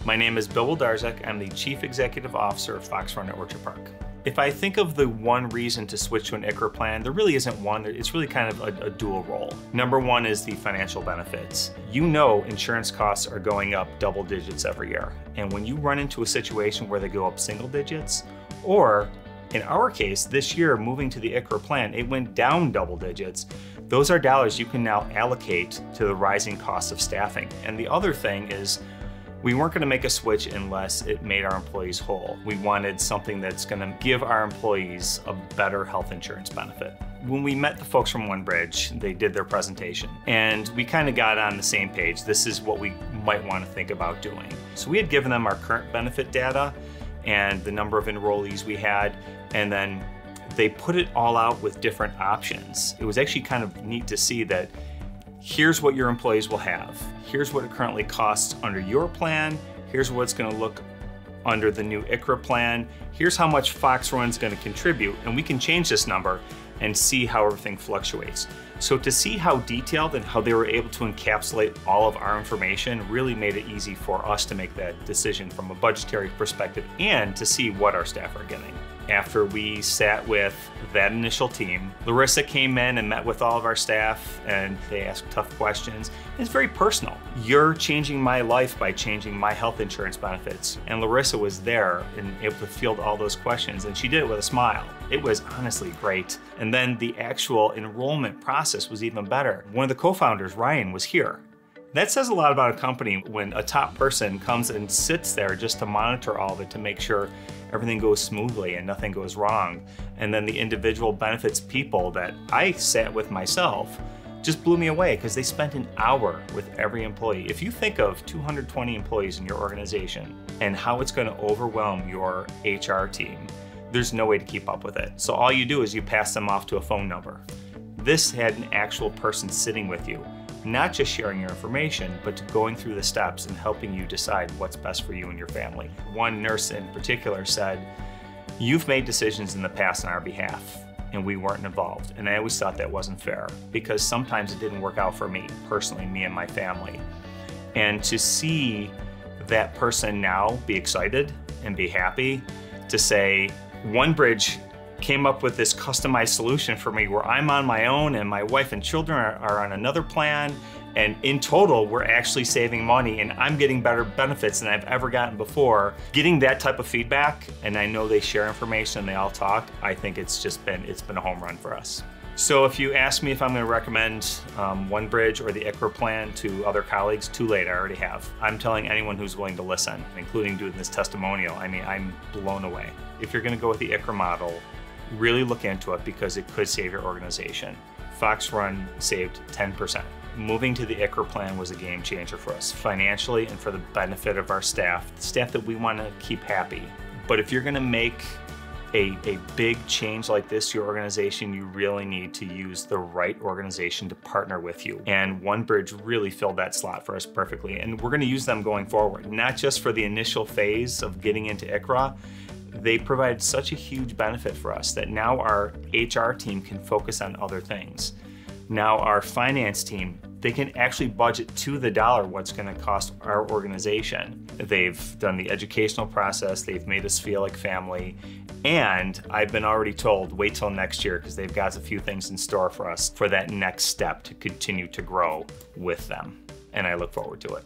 My name is Bill Wlodarczyk. I'm the Chief Executive Officer of Fox Run at Orchard Park. If I think of the one reason to switch to an ICHRA plan, there really isn't one. It's really kind of a dual role. Number one is the financial benefits. You know insurance costs are going up double digits every year. And when you run into a situation where they go up single digits, or in our case, this year, moving to the ICHRA plan, it went down double digits. Those are dollars you can now allocate to the rising costs of staffing. And the other thing is, we weren't going to make a switch unless it made our employees whole. We wanted something that's going to give our employees a better health insurance benefit. When we met the folks from OneBridge, they did their presentation, and we kind of got on the same page. This is what we might want to think about doing. So we had given them our current benefit data and the number of enrollees we had, and then they put it all out with different options. It was actually kind of neat to see that here's what your employees will have. Here's what it currently costs under your plan. Here's what it's going to look under the new ICHRA plan. Here's how much Fox Run's going to contribute, and we can change this number and see how everything fluctuates. So to see how detailed and how they were able to encapsulate all of our information really made it easy for us to make that decision from a budgetary perspective and to see what our staff are getting. After we sat with that initial team, Larissa came in and met with all of our staff, and they asked tough questions. It's very personal. You're changing my life by changing my health insurance benefits. And Larissa was there and able to field all those questions, and she did it with a smile. It was honestly great. And then the actual enrollment process was even better. One of the co-founders, Ryan, was here. That says a lot about a company when a top person comes and sits there just to monitor all of it to make sure everything goes smoothly and nothing goes wrong. And then the individual benefits people that I sat with myself just blew me away because they spent an hour with every employee. If you think of 220 employees in your organization and how it's going to overwhelm your HR team, there's no way to keep up with it. So all you do is you pass them off to a phone number. This had an actual person sitting with you, not just sharing your information, but to going through the steps and helping you decide what's best for you and your family. One nurse in particular said, "You've made decisions in the past on our behalf, and we weren't involved." And I always thought that wasn't fair, because sometimes it didn't work out for me, personally, me and my family. And to see that person now be excited and be happy to say, OneBridge came up with this customized solution for me where I'm on my own and my wife and children are on another plan, and in total we're actually saving money and I'm getting better benefits than I've ever gotten before. Getting that type of feedback, and I know they share information and they all talk, I think it's been a home run for us. So if you ask me if I'm going to recommend OneBridge or the ICHRA plan to other colleagues, too late, I already have. I'm telling anyone who's willing to listen, including doing this testimonial, I mean, I'm blown away. If you're going to go with the ICHRA model, really look into it because it could save your organization. Fox Run saved 10%. Moving to the ICHRA plan was a game changer for us, financially and for the benefit of our staff, the staff that we want to keep happy. But if you're going to make a big change like this to your organization, you really need to use the right organization to partner with you. And OneBridge really filled that slot for us perfectly. And we're going to use them going forward, not just for the initial phase of getting into ICHRA. They provide such a huge benefit for us that now our HR team can focus on other things. Now our finance team, they can actually budget to the dollar what's going to cost our organization. They've done the educational process, they've made us feel like family, and I've been already told, wait till next year because they've got a few things in store for us for that next step to continue to grow with them. And I look forward to it.